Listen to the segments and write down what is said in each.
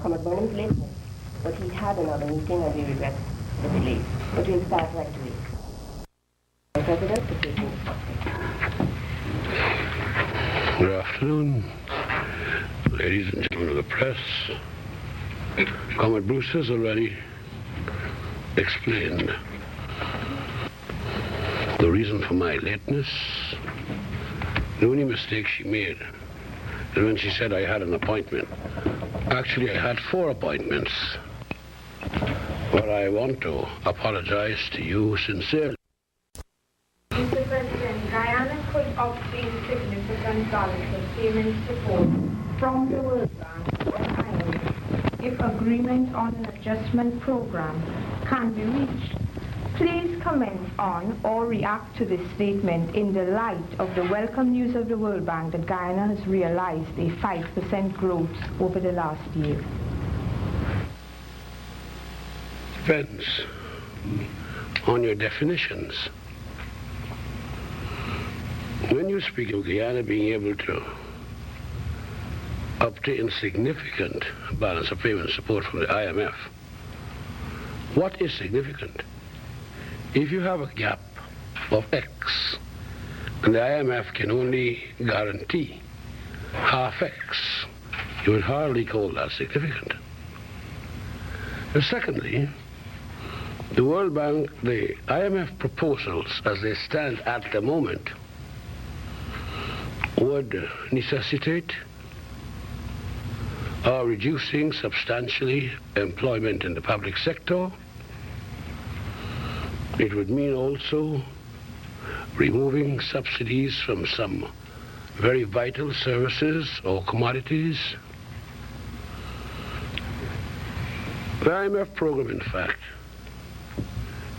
Comrade Burnham's listening, but he had another meeting and we regret the delay. But we'll start right away. President, to take the Good afternoon, ladies and gentlemen of the press. Comrade Brewster has already explained the reason for my lateness. The only mistake she made is when she said I had an appointment. Actually, I had 4 appointments. But I want to apologize to you sincerely. Mr. President, Guyana could obtain significant dollars of payment support from the World Bank or IMF if agreement on an adjustment program can be reached. Please comment on or react to this statement in the light of the welcome news of the World Bank that Guyana has realized a 5% growth over the last year. Depends on your definitions. When you speak of Guyana being able to obtain significant balance of payment support from the IMF, what is significant? If you have a gap of X and the IMF can only guarantee half X, you would hardly call that significant. And secondly, the World Bank, the IMF proposals as they stand at the moment would necessitate reducing substantially employment in the public sector. It would mean also removing subsidies from some very vital services or commodities. The IMF program, in fact,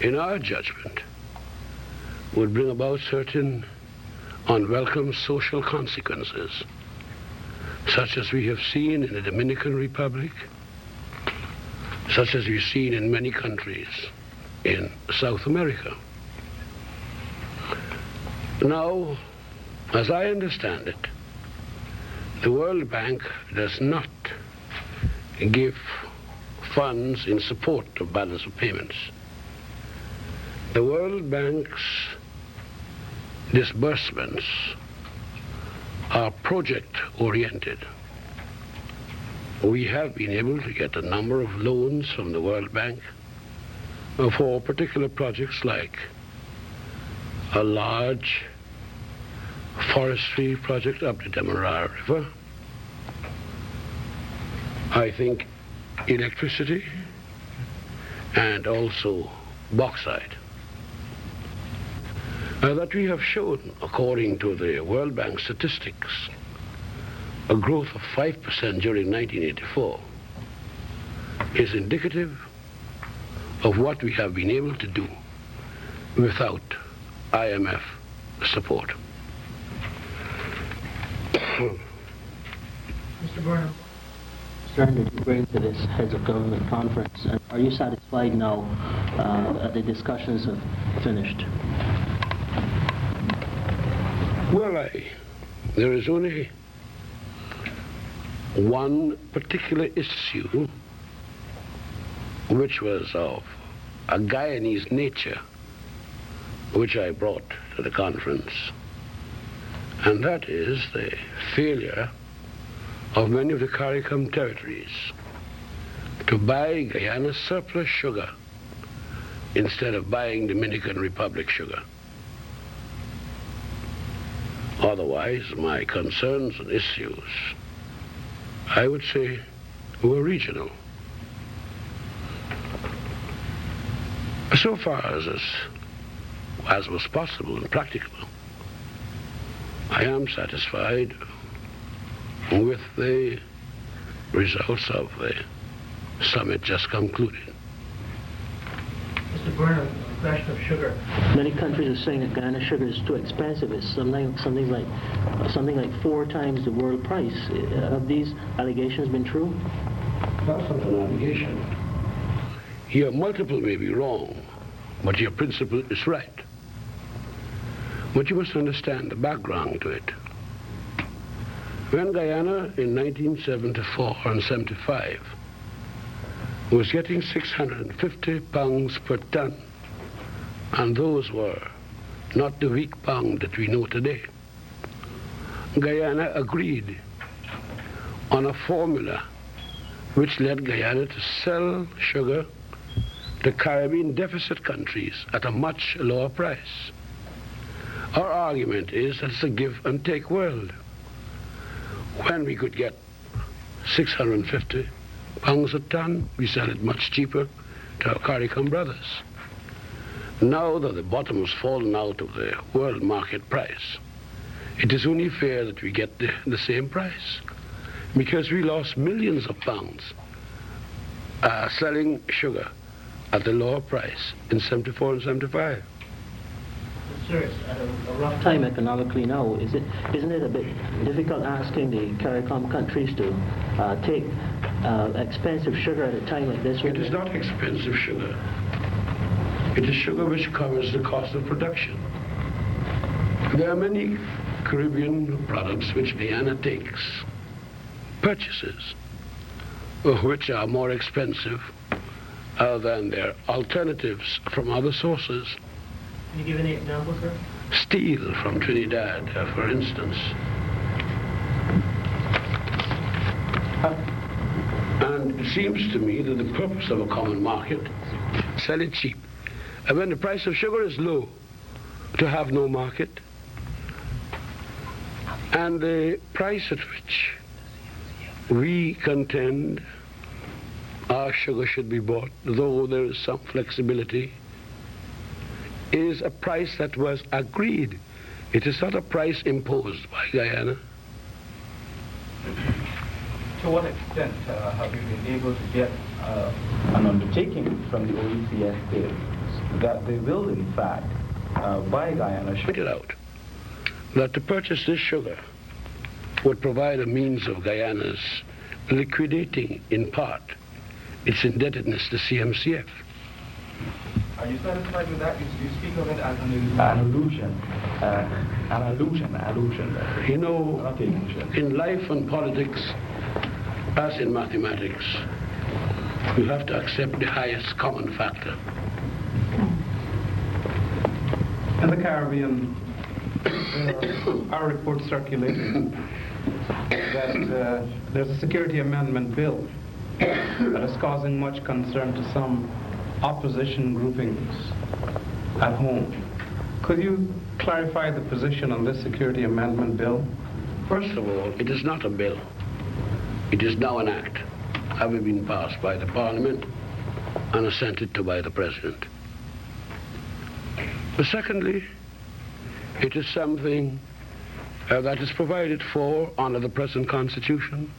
in our judgment, would bring about certain unwelcome social consequences, such as we have seen in the Dominican Republic, such as we've seen in many countries in South America. Now, as I understand it, the World Bank does not give funds in support of balance of payments. The World Bank's disbursements are project-oriented. We have been able to get a number of loans from the World Bank for particular projects like a large forestry project up the Demerara River, I think electricity, and also bauxite. That we have shown, according to the World Bank statistics, a growth of 5% during 1984 is indicative of what we have been able to do without IMF support. Mr. Burnham. Starting to bring to this heads of government conference, are you satisfied now that the discussions have finished? Well, there is only one particular issue which was of a Guyanese nature, which I brought to the conference, and that is the failure of many of the Caricom territories to buy Guyana surplus sugar instead of buying Dominican Republic sugar. Otherwise, my concerns and issues, I would say, were regional. So far as was possible and practicable, I am satisfied with the results of the summit just concluded. Mr. Burnham, a question of sugar. Many countries are saying that Guyana sugar is too expensive. It's something like 4 times the world price. Have these allegations been true? That's not an allegation. Your multiple may be wrong, but your principle is right. But you must understand the background to it. When Guyana in 1974 and 75 was getting 650 pounds per ton, and those were not the weak pound that we know today. Guyana agreed on a formula which led Guyana to sell sugar to Caribbean deficit countries at a much lower price. Our argument is that it's a give and take world. When we could get 650 pounds a ton, we sell it much cheaper to our Caricom brothers. Now that the bottom has fallen out of the world market price, it is only fair that we get the same price, because we lost millions of pounds selling sugar at the lower price in 74 and 75. Sir, at a rough time economically now, isn't it a bit difficult asking the CARICOM countries to take expensive sugar at a time like this? It is not expensive sugar. It is sugar which covers the cost of production. There are many Caribbean products which Guyana purchases, which are more expensive than their alternatives from other sources. Can you give any examples, sir? Steel from Trinidad, for instance. And it seems to me that the purpose of a common market, sell it cheap. And when the price of sugar is low, to have no market. And the price at which we contend our sugar should be bought, though there is some flexibility, is a price that was agreed. It is not a price imposed by Guyana. To what extent have you been able to get an undertaking from the OECD that they will, in fact, buy Guyana sugar? Pointed out that to purchase this sugar would provide a means of Guyana's liquidating, in part, its indebtedness to CMCF. Are you satisfied with that? You speak of it as an illusion. You know, in life and politics, as in mathematics, you have to accept the highest common factor. In the Caribbean, there are reports circulating that there's a security amendment bill that is causing much concern to some opposition groupings at home. Could you clarify the position on this security amendment bill? First of all, it is not a bill. It is now an act, having been passed by the Parliament and assented to by the President. But secondly, it is something that is provided for under the present Constitution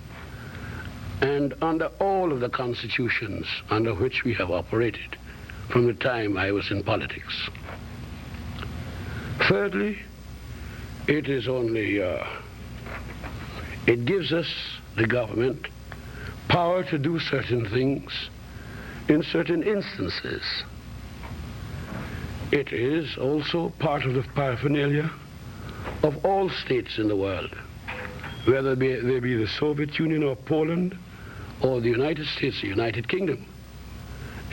and under all of the constitutions under which we have operated from the time I was in politics. Thirdly, it is only, it gives us, the government, power to do certain things in certain instances. It is also part of the paraphernalia of all states in the world, whether they be the Soviet Union or Poland or the United States or United Kingdom.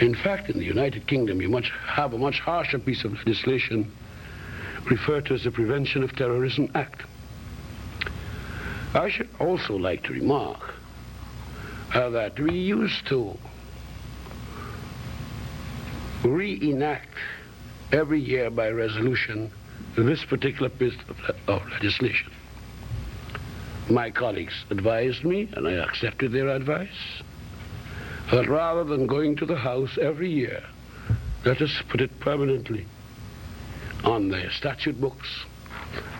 In fact, in the United Kingdom, you have a much harsher piece of legislation referred to as the Prevention of Terrorism Act. I should also like to remark that we used to reenact every year by resolution this particular piece of legislation. My colleagues advised me, and I accepted their advice, that rather than going to the House every year, let us put it permanently on the statute books,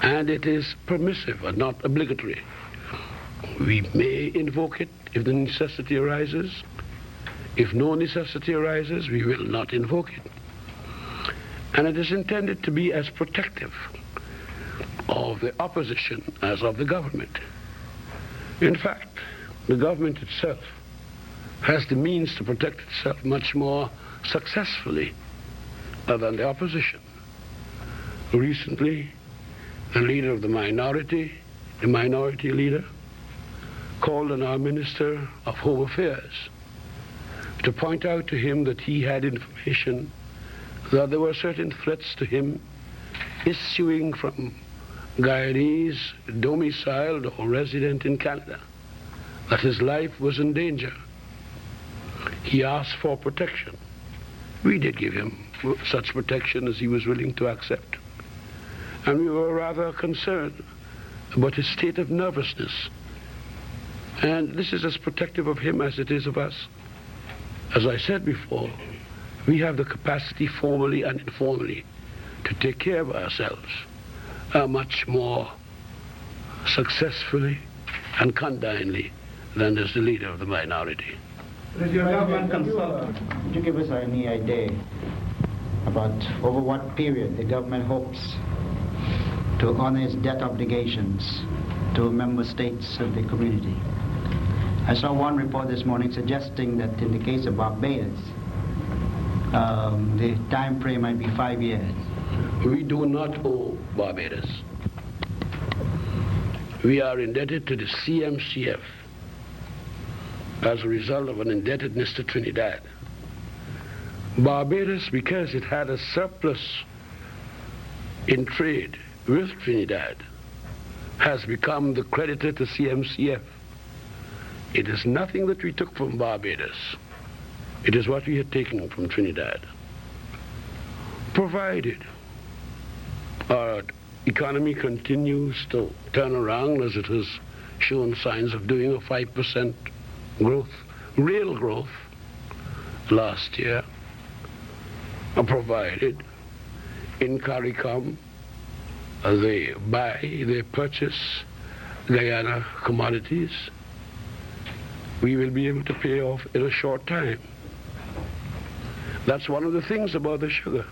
and it is permissive and not obligatory. We may invoke it if the necessity arises. If no necessity arises, we will not invoke it. And it is intended to be as protective of the opposition as of the government. In fact, the government itself has the means to protect itself much more successfully than the opposition. Recently, the leader of the minority leader, called on our Minister of Home Affairs to point out to him that he had information that there were certain threats to him issuing from Guyanese domiciled or resident in Canada, that his life was in danger. He asked for protection. We did give him such protection as he was willing to accept. And we were rather concerned about his state of nervousness. And this is as protective of him as it is of us. As I said before, we have the capacity, formally and informally, to take care of ourselves much more successfully and condignly than does the leader of the minority. Does your government consult? Could you give us any idea about over what period the government hopes to honor its debt obligations to member states of the community? I saw one report this morning suggesting that in the case of Barbados, the time frame might be 5 years. We do not owe Barbados. We are indebted to the CMCF as a result of an indebtedness to Trinidad. Barbados, because it had a surplus in trade with Trinidad, has become the creditor to CMCF. It is nothing that we took from Barbados. It is what we had taken from Trinidad. Provided our economy continues to turn around as it has shown signs of doing, a 5% growth, real growth last year, provided in Caricom they purchase Guyana commodities, we will be able to pay off in a short time. That's one of the things about the sugar.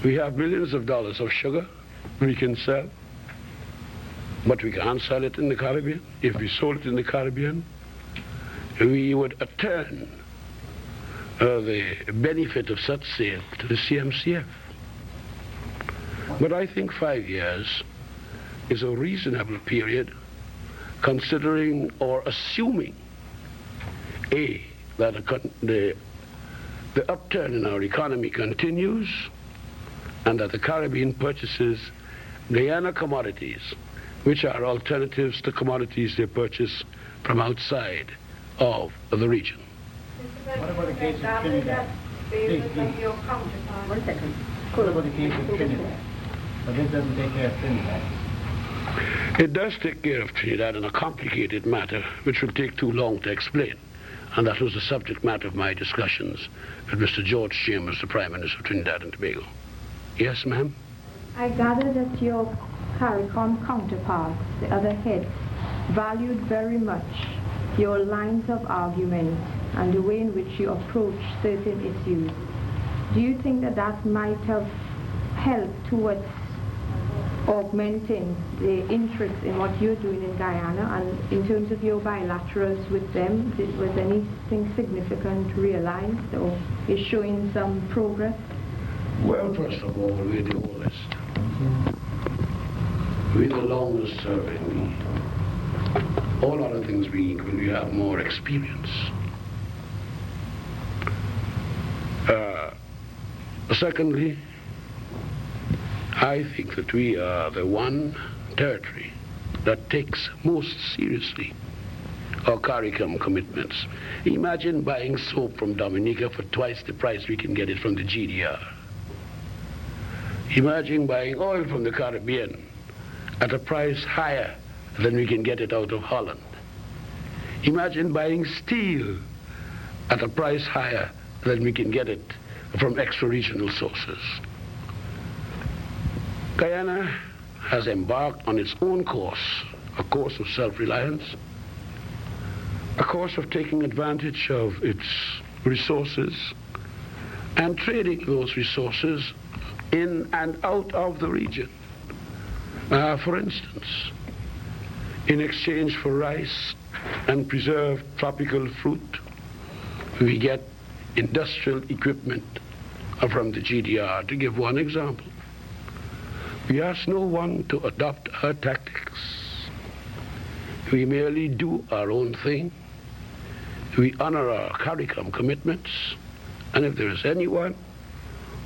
We have millions of dollars of sugar we can sell, but we can't sell it in the Caribbean. If we sold it in the Caribbean, we would return the benefit of such sale to the CMCF. But I think 5 years is a reasonable period, considering or assuming, A, that the upturn in our economy continues, and that the Caribbean purchases Guyana commodities, which are alternatives to commodities they purchase from outside of the region. What about the case of Trinidad? Please. One second. What about the case of Trinidad? But this doesn't take care of Trinidad. It does take care of Trinidad in a complicated matter, which will take too long to explain. And that was the subject matter of my discussions with Mr. George Chambers, the Prime Minister of Trinidad and Tobago. Yes, ma'am? I gather that your CARICOM counterparts, the other heads, valued very much your lines of argument and the way in which you approach certain issues. Do you think that that might have helped towards augmenting the interest in what you're doing in Guyana, and in terms of your bilaterals with them, was anything significant realized or is showing some progress? Well, first of all, we're the oldest. We're the longest serving. All other things being equal, we have more experience. Secondly, I think that we are the one territory that takes most seriously our CARICOM commitments. Imagine buying soap from Dominica for twice the price we can get it from the GDR. Imagine buying oil from the Caribbean at a price higher than we can get it out of Holland. Imagine buying steel at a price higher than we can get it from extra-regional sources. Guyana has embarked on its own course, a course of self-reliance, a course of taking advantage of its resources and trading those resources in and out of the region. For instance, in exchange for rice and preserved tropical fruit, we get industrial equipment from the GDR, to give one example. We ask no one to adopt our tactics. We merely do our own thing. We honor our Caricom commitments, and if there is anyone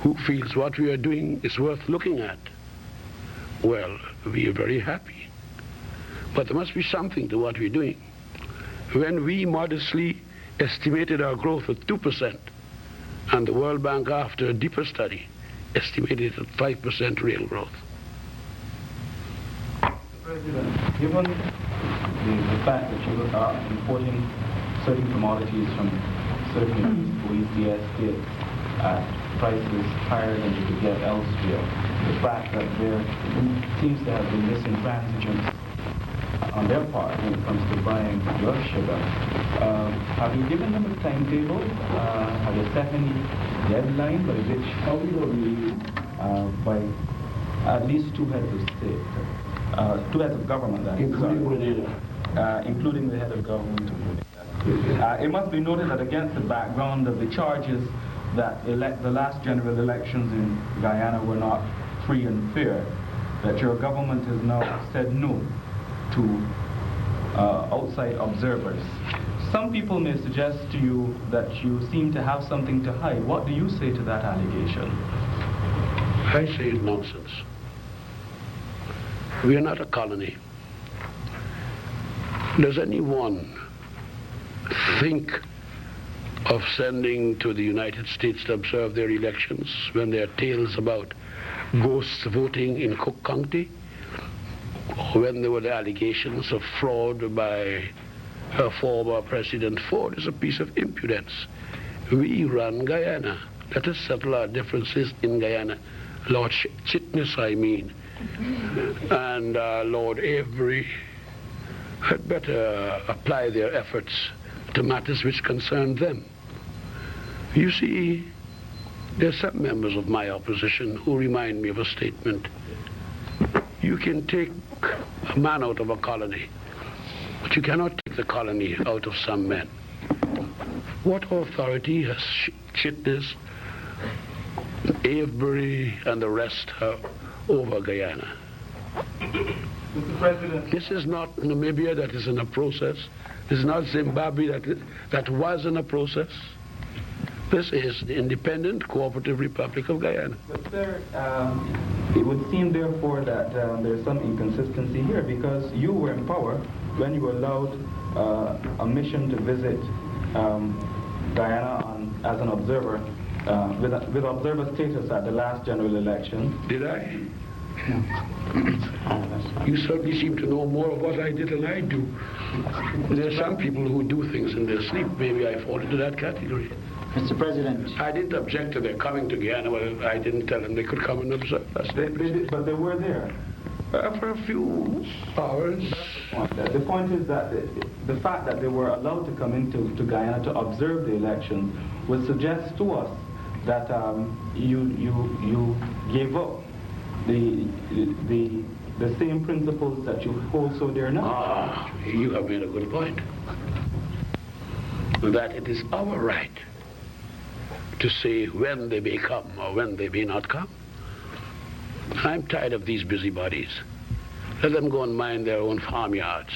who feels what we are doing is worth looking at, well, we are very happy. But there must be something to what we're doing. When we modestly estimated our growth at 2%, and the World Bank, after a deeper study, estimated at 5% real growth. President, given the fact that you are importing certain commodities from certain OECD states at prices higher than you could get elsewhere, the fact that there seems to have been misintransigence on their part when it comes to buying your sugar, have you given them a timetable? Have you set any deadline by which by at least two heads of state, two heads of government, that is, including the head of government. It must be noted that against the background of the charges that the last general elections in Guyana were not free and fair, that your government has now said no to outside observers. Some people may suggest to you that you seem to have something to hide. What do you say to that allegation? I say it's nonsense. We are not a colony. Does anyone think of sending to the United States to observe their elections when there are tales about ghosts voting in Cook County? Or when there were the allegations of fraud by former President Ford? Is a piece of impudence. We run Guyana. Let us settle our differences in Guyana. Lord Chitnis, I mean, and Lord Avery had better apply their efforts to matters which concern them. You see, there are some members of my opposition who remind me of a statement. You can take a man out of a colony, but you cannot take the colony out of some men. What authority has Chitnis, Avery, and the rest over Guyana? Mr. President. This is not Namibia that is in a process. This is not Zimbabwe that was in a process. This is the independent cooperative Republic of Guyana. But sir, it would seem therefore that there's some inconsistency here, because you were in power when you allowed a mission to visit Guyana as an observer, with observer status at the last general election. Did I? You certainly seem to know more of what I did than I do. There are some people who do things in their sleep. Maybe I fall into that category. Mr. President. I didn't object to their coming to Guyana. Well, I didn't tell them they could come and observe. But they were there. For a few hours. The point is that the fact that they were allowed to come into Guyana to observe the elections would suggest to us that you gave up the same principles that you hold so dear now. Ah, you have made a good point. That it is our right to say when they may come or when they may not come. I'm tired of these busybodies. Let them go and mind their own farmyards.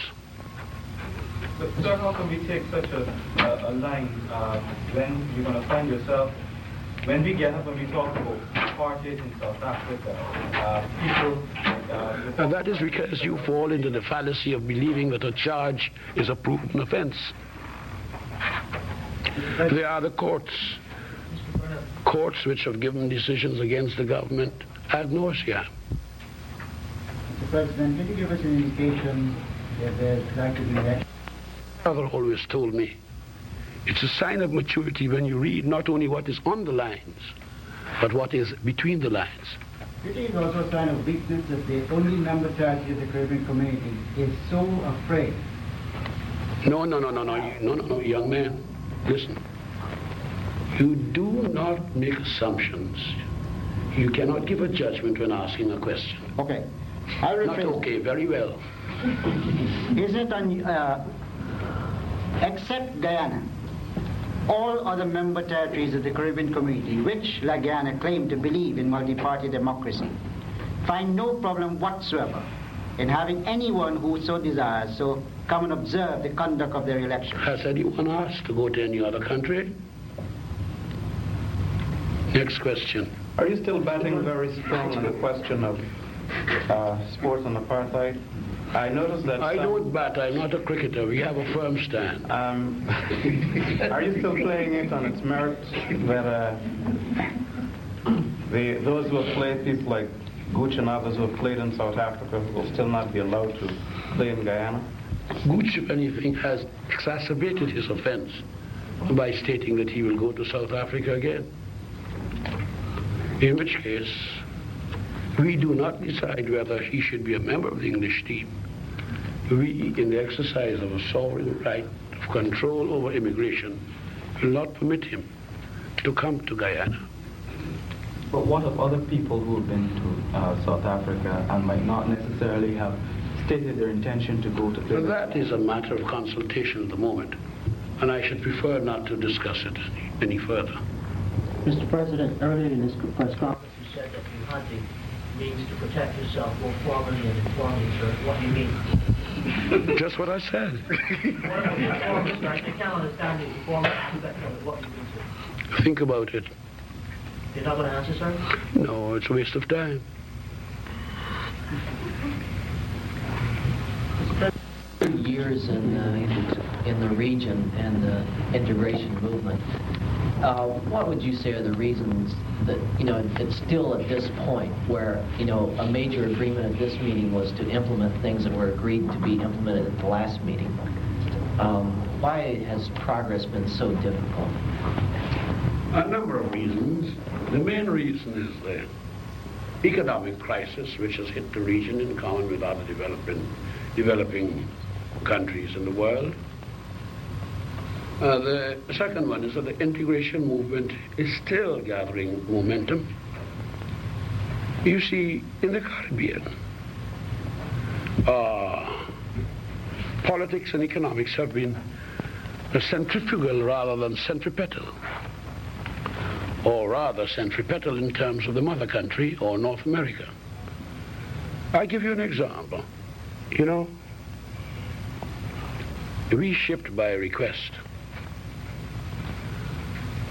But sir, how can we take such a line when you're going to find yourself, when we talk about apartheid in South Africa, people... And that is because you fall into the fallacy of believing that a charge is a proven offense. There are the courts which have given decisions against the government ad nauseam. Mr. President, can you give us an indication that there's likely to be an action? My father always told me, it's a sign of maturity when you read not only what is on the lines, but what is between the lines. Do you think it's also a sign of weakness that the only member territory of the Caribbean community is so afraid? No, young man, listen. You do not make assumptions. You cannot give a judgment when asking a question. Okay. I'll rephrase. Not okay, very well. Is it except Guyana, all other member territories of the Caribbean community, which, like Guyana, claim to believe in multi-party democracy, find no problem whatsoever in having anyone who so desires so come and observe the conduct of their election. Has anyone asked to go to any other country? Next question. Are you still batting very strong on the question of sports and apartheid? I noticed that... I don't bat. I'm not a cricketer. We have a firm stand. Are you still playing it on its merit that those who have played, people like Gooch and others who have played in South Africa, will still not be allowed to play in Guyana? Gooch, if anything, has exacerbated his offense by stating that he will go to South Africa again. In which case, we do not decide whether he should be a member of the English team. We, in the exercise of a sovereign right of control over immigration, will not permit him to come to Guyana. But what of other people who have been to South Africa and might not necessarily have stated their intention to go to play? Well, that is a matter of consultation at the moment, and I should prefer not to discuss it any further. Mr. President, earlier in this press conference, you said that you hunting means to protect yourself both formally and informally, sir. What do you mean? Just what I said. I can't understand the informal aspect of it. What do you mean, sir? Think about it. You're not going to answer, sir? No, it's a waste of time. Years in the region and the integration movement. What would you say are the reasons that, it's still at this point where, a major agreement at this meeting was to implement things that were agreed to be implemented at the last meeting? Why has progress been so difficult? A number of reasons. The main reason is the economic crisis which has hit the region in common with other developing countries in the world. The second one is that the integration movement is still gathering momentum. You see, in the Caribbean, politics and economics have been centrifugal rather than centripetal, or rather centripetal in terms of the mother country or North America. I give you an example. We shipped by request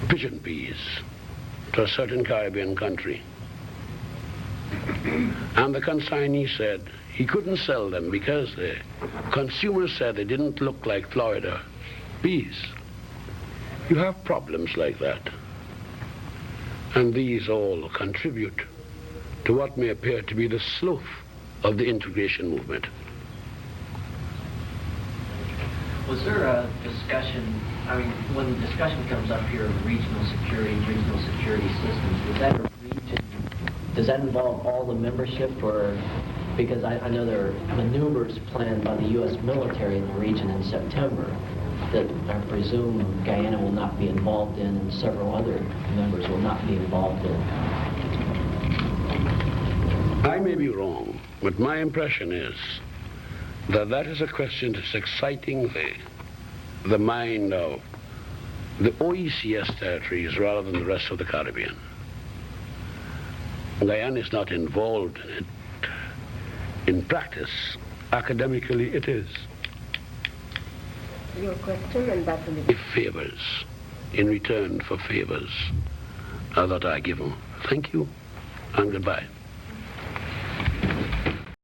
pigeon peas to a certain Caribbean country. And the consignee said he couldn't sell them because the consumers said they didn't look like Florida peas. You have problems like that. And these all contribute to what may appear to be the slough of the integration movement. Was there a discussion, when the discussion comes up here of regional security systems, does that involve all the membership, or, because I know there are maneuvers planned by the U.S. military in the region in September that I presume Guyana will not be involved in and several other members will not be involved in? I may be wrong, but my impression is that is a question that's exciting the mind of the OECS territories rather than the rest of the Caribbean. Guyana is not involved in it. In practice, academically, it is. Your question, and that's a Give favors in return for favors that I give them. Thank you, and goodbye.